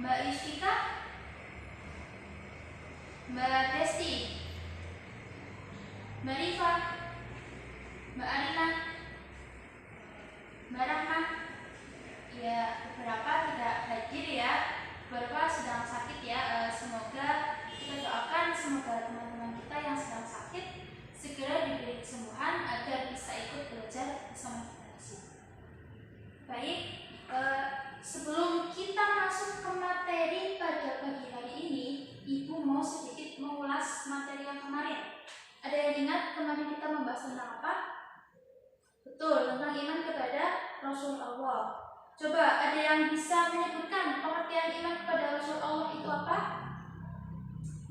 Mbak Yustika, Mbak Desti, Mbak Rifa, Mbak Arina, Mbak Rahma. Ya, beberapa tidak hadir ya, beberapa sedang sakit ya. Semoga kita doakan semoga teman-teman kita yang sedang sakit segera diberi kesembuhan agar bisa ikut belajar bersama kita di sini. Baik, sebelum kita masuk ke materi pada pagi hari ini, Ibu mau sedikit mengulas materi yang kemarin. Ada yang ingat kemarin kita membahas tentang apa? Betul, tentang iman kepada Rasul Allah. Coba ada yang bisa menyebutkan pengertian iman kepada Rasul Allah itu apa?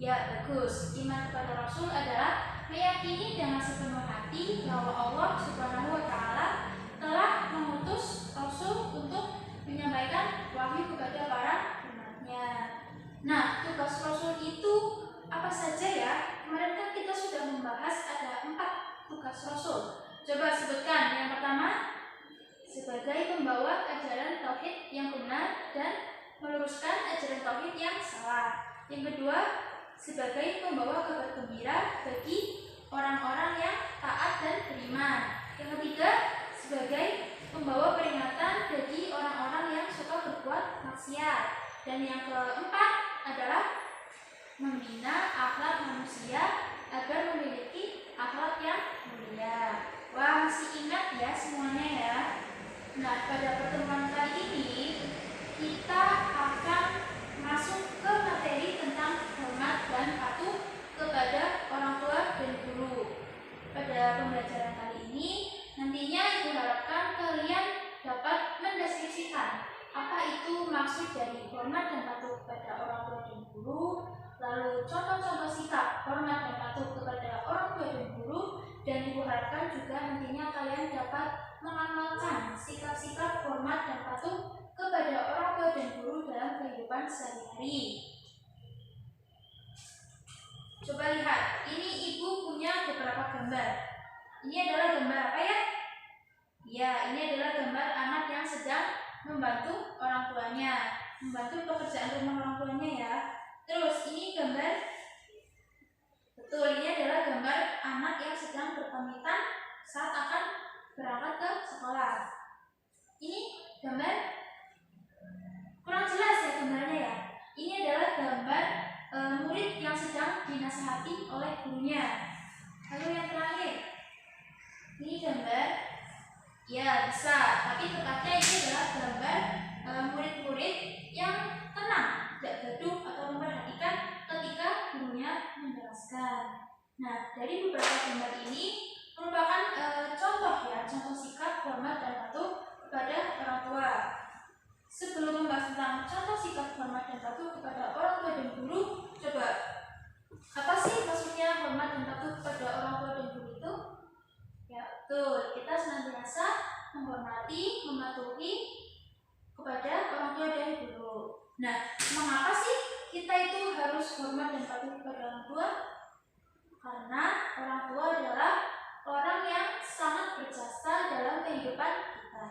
Ya, bagus. Iman kepada Rasul adalah meyakini dengan sepenuh hati bahwa Allah Subhanahu wa Ta'ala telah mengutus Rasul untuk menyampaikan wahyu kepada para umatnya. Nah, tugas Rasul itu apa saja ya? Kemarin kan kita sudah membahas ada 4 tugas Rasul. Coba sebutkan. Yang pertama, sebagai pembawa ajaran tauhid yang benar dan meluruskan ajaran tauhid yang salah. Yang kedua, sebagai pembawa kabar gembira bagi orang-orang yang taat dan beriman. Yang ketiga, sebagai pembawa peringatan bagi orang-orang yang suka berbuat maksiat. Dan yang keempat adalah membina akhlak manusia agar memiliki akhlak yang mulia. Wah, masih ingat ya semuanya ya? Nah, pada pertemuan kali ini kita akan masuk ke materi tentang hormat dan patuh kepada orang tua dan guru. Pada pembelajaran kali ini nantinya Ibu harapkan kalian dapat mendeskripsikan apa itu maksud dari hormat dan patuh kepada orang tua dan guru, lalu contoh-contoh sikap hormat dan patuh kepada orang tua dan guru, dan Ibu harapkan juga nantinya kalian dapat mengamalkan sikap-sikap hormat dan patuh kepada orang tua dan guru dalam kehidupan sehari-hari. Coba lihat, ini Ibu punya beberapa gambar. Ini adalah gambar apa ya? Ya, ini adalah gambar anak yang sedang membantu orang tuanya, membantu pekerjaan rumah orang tuanya ya. Terus ini gambar, betul, ini adalah gambar anak yang sedang berpamitan saat akan berangkat ke sekolah. Ini gambar kurang jelas ya gambarnya ya. Ini adalah gambar murid yang sedang dinasihati oleh gurunya. Lalu yang terakhir, ini gambar, ya bisa, tapi tepatnya ini adalah gambar murid-murid yang tenang, tidak gaduh atau memperhatikan ketika gurunya menjelaskan. Nah, dari beberapa gambar ini merupakan contoh ya, contoh sikap hormat dan patuh kepada orang tua. Sebelum membahas tentang contoh sikap hormat dan patuh kepada orang tua dan guru, coba apa sih maksudnya hormat dan patuh kepada orang tua dan guru itu? Ya, betul, kita senantiasa menghormati, mematuhi kepada orang tua dan guru. Nah, mengapa sih kita itu harus hormat dan patuh kepada orang tua? Karena orang tua adalah orang yang sangat berjasa dalam kehidupan kita.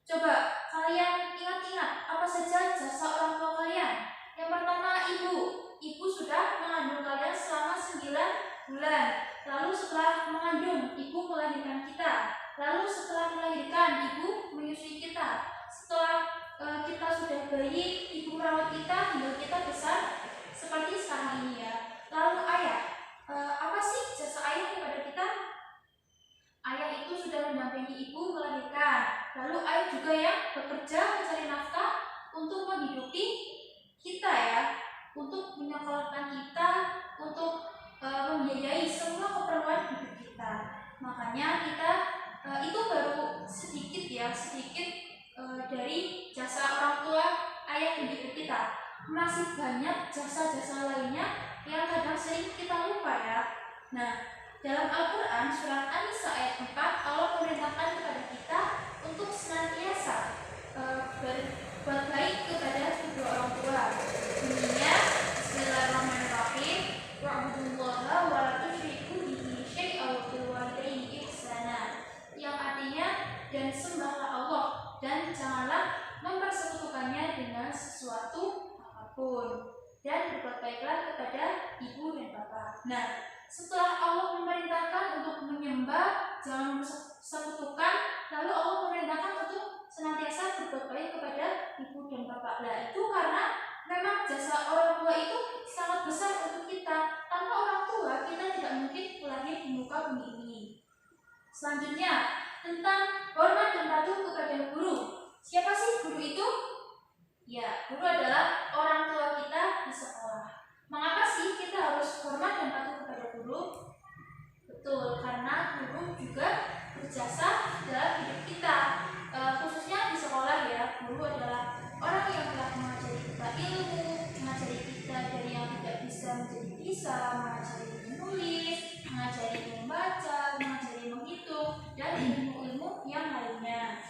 Coba kalian ingat-ingat apa saja jasa orang tua kalian. Yang pertama, ibu sudah mengandung kalian selama 9 bulan. Lalu setelah mengandung, ibu melahirkan kita. Lalu setelah melahirkan, ibu menyusui kita. Setelah kita sudah bayi, ibu merawat kita hingga kita besar seperti sekarang ini ya. Lalu ayah, apa sih jasa ayah kepada kita? Ayah itu sudah mendampingi ibu melahirkan. Lalu ayah juga yang bekerja mencari nafkah untuk menghidupi kita ya, untuk menyekolahkan kita, untuk membiayai semua keperluan hidup kita. Makanya kita itu baru sedikit ya, dari jasa orang tua ayah mendidik kita. Masih banyak jasa-jasa lainnya yang kadang sering kita lupa ya. Nah, dalam Al-Quran surat An-Nisa ayat 4, Allah memerintahkan kepada kita untuk senantiasa berbuat baik kepada kedua orang tua. Bunyinya Bismillahirrahmanirrahim, wa'budullaha wa la tusyriku bihi syai'an wa bil walidayni ihsana, yang artinya dan sembahlah Allah dan janganlah mempersekutukannya dengan sesuatu apapun. apapun, dan berbuat baiklah kepada ibu dan bapak. Nah, setelah Allah memerintahkan untuk menyembah, jangan mempersekutukan, lalu Allah memerintahkan untuk senantiasa berbuat baik kepada ibu dan bapak. Nah, itu karena memang jasa orang tua itu sangat besar untuk kita. Tanpa orang tua, kita tidak mungkin lahir di muka bumi ini. Selanjutnya, tentang hormat dan patuh kepada guru. Siapa sih guru itu? Ya, guru adalah orang tua kita di sekolah. Mengapa sih kita harus hormat dan patuh kepada guru? Betul, karena guru juga berjasa dalam hidup kita. Khususnya di sekolah ya, guru adalah orang yang telah mengajari kita ilmu, mengajari kita dari yang tidak bisa menjadi bisa, mengajari menulis, mengajari membaca, mengajari menghitung, dan ilmu-ilmu yang lainnya.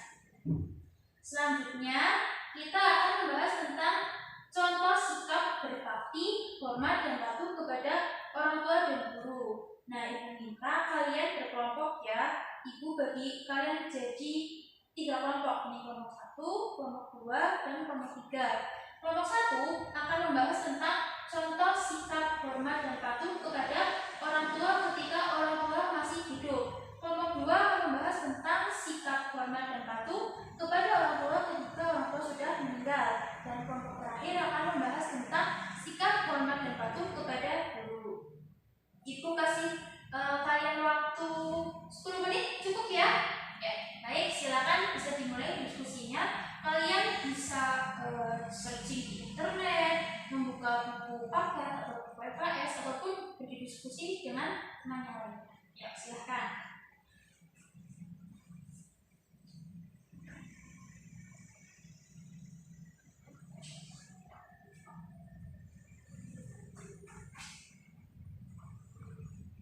Selanjutnya, kita akan membahas tentang contoh sikap berbakti, hormat, dan patuh kepada orang tua dan guru. Nah, ibu minta kalian berkelompok ya. Ibu bagi kalian jadi 3 kelompok. Ini kelompok 1, kelompok 2, dan kelompok 3. Kelompok 1 akan membahas tentang contoh sikap hormat dan patuh kepada orang tua ketika orang tua masih hidup. Kelompok 2 akan membahas tentang sikap hormat dan patuh kepada orang tua ketika orang tua sudah meninggal. Dan kelompok terakhir akan membahas tentang sikap hormat dan patuh kepada guru. Ibu kasih kalian waktu 10 menit, cukup ya? Ya, baik, silakan bisa dimulai diskusinya. Kalian bisa searching di internet, membuka buku paket atau buku LKS, ataupun berdiskusi dengan teman yang lainnya. Ya, silakan.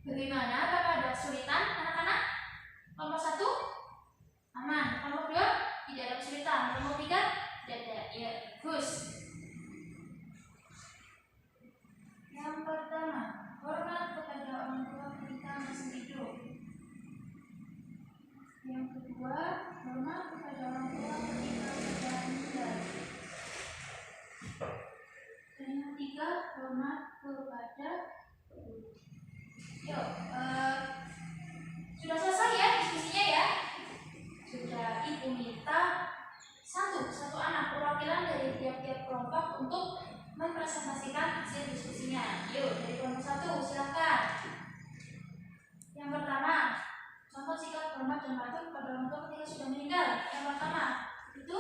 Bagaimana? Apakah ada kesulitan anak-anak? Kelompok 1 aman. Kelompok 2 tidak ada kesulitan. Kelompok 3 tidak ada. Ya, bagus. Yang pertama, hormat kepada orang tua ketika masih hidup. Yang kedua, hormat kepada orang tua ketika sudah meninggal. Dan yang ketiga, hormat kepada guru. Yuk, sudah selesai ya diskusinya ya? Sudah. Ibu minta satu anak perwakilan dari tiap-tiap kelompok untuk mempresentasikan hasil diskusinya. Yuk, dari kelompok 1 silakan. Yang pertama, contoh sikap hormat dan patuh kepada orang tua ketika sudah meninggal. Yang pertama itu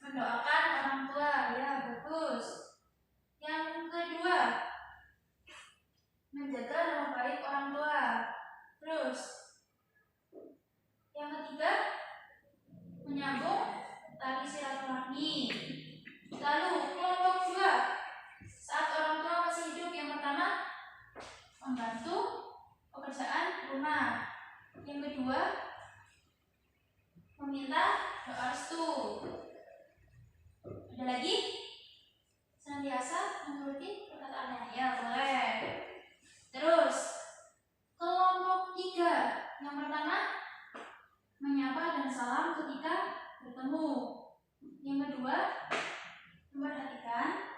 mendoakan orang tua. Ya, bagus. Yang kedua, menjaga nama baik orang tua. Terus, yang ketiga, menyambung tali silaturahmi. Lalu kelompok 2, saat orang tua masih hidup, yang pertama membantu pekerjaan rumah. Yang kedua, meminta doa restu. Ada lagi? Senantiasa menuruti perkataannya. Ya, boleh. Terus, kelompok 3, yang pertama menyapa dan salam ketika bertemu. Yang kedua, memperhatikan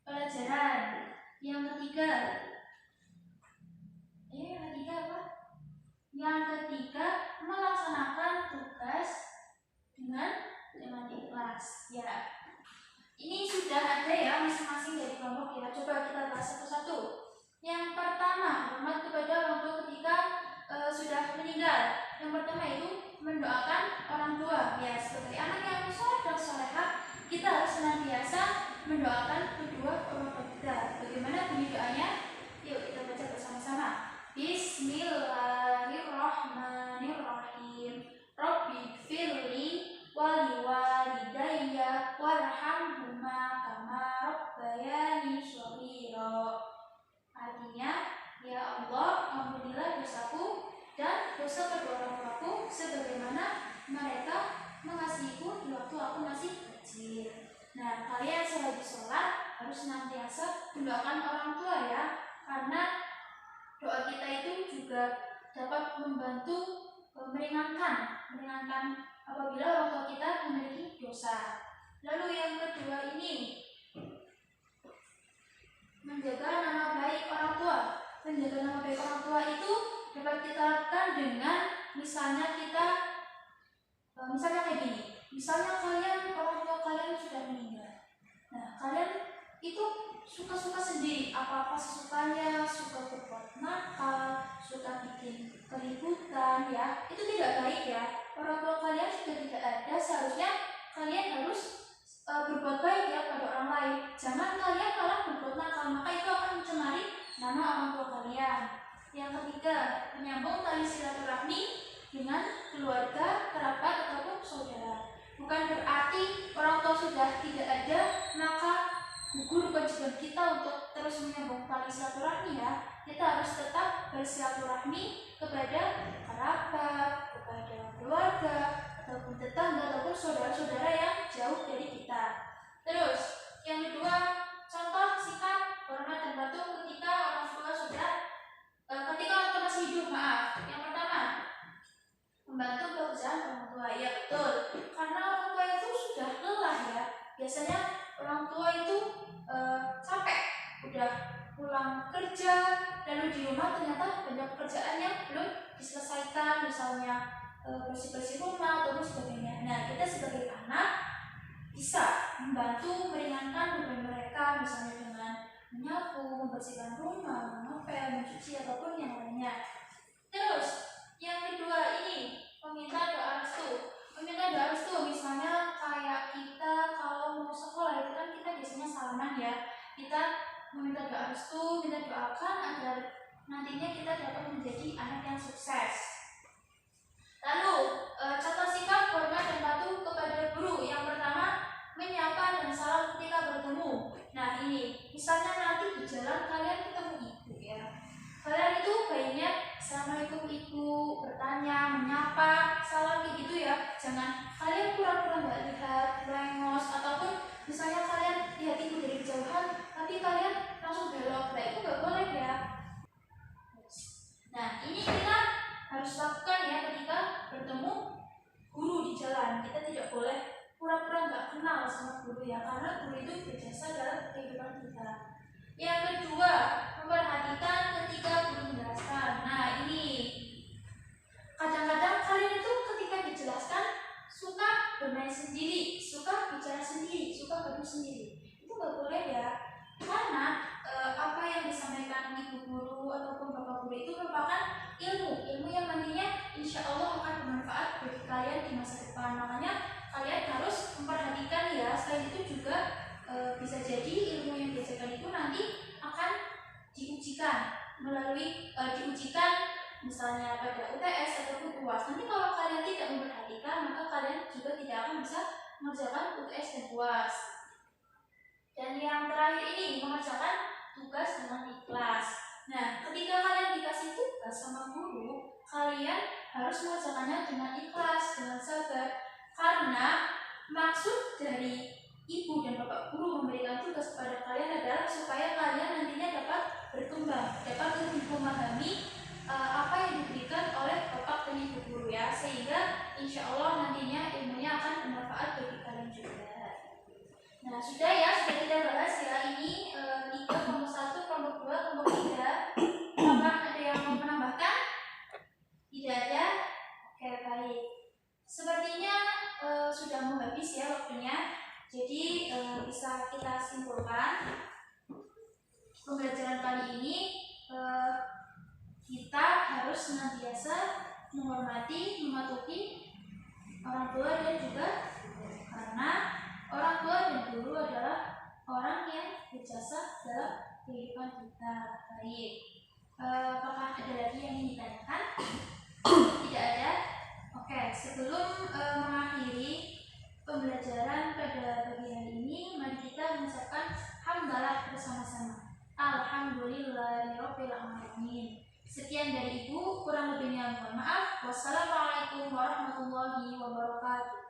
pelajaran. Yang ketiga, apa? Yang ketiga, melaksanakan tugas dengan ikhlas. Ya, ini sudah ada ya masing-masing dari kelompok ya. Coba kita bahas satu-satu. Yang pertama, hormat kepada orang tua ketika sudah meninggal. Yang pertama itu mendoakan orang tua. Ya, sebagai anak yang soleh dan solehah, kita harus senantiasa mendoakan kedua orang tua kita. Bagaimana bunyi doanya? Yuk kita baca bersama-sama. Bismillahirrahmanirrahim. Rabbighfirli waliwalidayya warhamhuma kama rabbayani shaghira. Artinya, ya Allah, ampunilah dosaku dan dosa kedua orang tuaku sebagaimana mereka mengasihiku di waktu aku masih kecil. Nah, kalian sehabis sholat harus senantiasa mendoakan orang tua ya, karena doa kita itu juga dapat membantu meringankan apabila orang tua kita memiliki dosa. Lalu yang kedua ini, menjaga nama baik orang tua. Menjaga nama baik orang tua itu dapat kita lakukan dengan misalnya kayak gini. Misalnya orang tua kalian sudah meninggal. Nah, kalian itu suka-suka sendiri, apa-apa sesukanya, suka berbuat nakal, suka bikin keributan, ya, itu tidak baik ya. Orang tua kalian sudah tidak ada, seharusnya kalian harus berbuat baik ya pada orang lain. Jangan kalian malah berbuat nakal, maka itu akan mencemari nama orang tua kalian. Yang ketiga, menyambung tali silaturahmi dengan keluarga, kerabat ataupun saudara. Bukan berarti orang tua sudah tidak ada maka gugur kewajiban kita untuk terus menyambung tali silaturahmi ya. Kita harus tetap bersilaturahmi kepada kerabat, kepada keluarga, ataupun tetangga ataupun saudara-saudara yang jauh dari kita. Terus yang kedua, contoh sikap hormat dan patuh ketika orang tua sudah ketika orang tua masih hidup. Yang pertama, membantu pekerjaan orang tua. Ya betul, karena orang tua itu sudah lelah ya. Biasanya orang tua itu capek, udah pulang kerja, lalu di rumah ternyata banyak pekerjaan yang belum diselesaikan, misalnya bersih-bersih rumah ataupun sebagainya. Nah, kita sebagai anak bisa membantu meringankan beban mereka, misalnya dengan menyapu, membersihkan rumah, mengepel, mencuci ataupun yang lainnya. Terus yang kedua ini, meminta doa restu. Meminta doa restu, misalnya kayak kita kalau mau sekolah itu kan kita biasanya salaman ya. Kita meminta doa restu, kita doakan agar nantinya kita dapat menjadi anak yang sukses. Lalu contoh sikap hormat dan patuh kepada guru. Yang pertama, menyapa dan salam ketika bertemu. Nah ini, misalnya nanti di jalan kalian ketemu ibu ya, kalian itu baiknya assalamualaikum ibu, bertanya, menyapa, salam kayak gitu ya. Jangan kalian pura-pura nggak lihat, lengos, ataupun misalnya kalian lihat ibu dari kejauhan tapi kalian langsung belok. Nah itu nggak boleh ya. Nah ini kita harus lakukan ya ketika bertemu guru di jalan. Kita tidak boleh pura-pura nggak kenal sama guru ya, karena guru itu berjasa dalam kehidupan kita. Yang kedua, memperhatikan ketika guru menjelaskan. Nah ini, kadang-kadang kalian itu ketika dijelaskan suka bermain sendiri, suka bicara sendiri, suka gaduh sendiri. Itu nggak boleh ya, karena apa yang disampaikan ibu guru ataupun bapak guru itu merupakan ilmu yang nantinya insya Allah akan bermanfaat bagi kalian di masa depan. Makanya kalian harus memperhatikan ya. Selain itu juga bisa jadi ilmu yang diajarkan itu nanti akan diujikan melalui diujikan misalnya pada UTS ataupun UAS. Nanti kalau kalian tidak memperhatikan, maka kalian juga tidak akan bisa mengerjakan UTS dan UAS. Dan yang terakhir ini, mengerjakan tugas dengan ikhlas. Nah, ketika kalian dikasih tugas sama guru, kalian harus mengerjakannya dengan ikhlas, dengan sabar. Karena maksud dari ibu dan bapak guru memberikan tugas kepada kalian adalah supaya kalian nantinya dapat berkembang, dapat lebih memahami apa yang diberikan oleh bapak dan ibu guru ya, sehingga insya Allah nantinya ilmunya akan bermanfaat bagi kalian juga. Nah sudah ya, sudah kita bahas ya ini 3, kelompok 1, kelompok 2, kelompok 3. Apakah ada yang mau menambahkan? Tidak ada? Oke baik. Sepertinya sudah mau habis ya waktunya. Jadi bisa kita simpulkan pembelajaran kali ini kita harus senantiasa menghormati, mematuhi orang tua dan juga karena orang tua dan guru adalah orang yang berjasa dalam kehidupan kita. Baik, apakah ada lagi yang ingin ditanyakan? Tidak ada? Oke, sebelum mengakhiri pembelajaran pada pagi hari ini, mari kita mengucapkan hamdalah bersama-sama. Alhamdulillahirabbil alamin. Sekian dari Ibu, kurang lebihnya mohon maaf. Wassalamualaikum warahmatullahi wabarakatuh.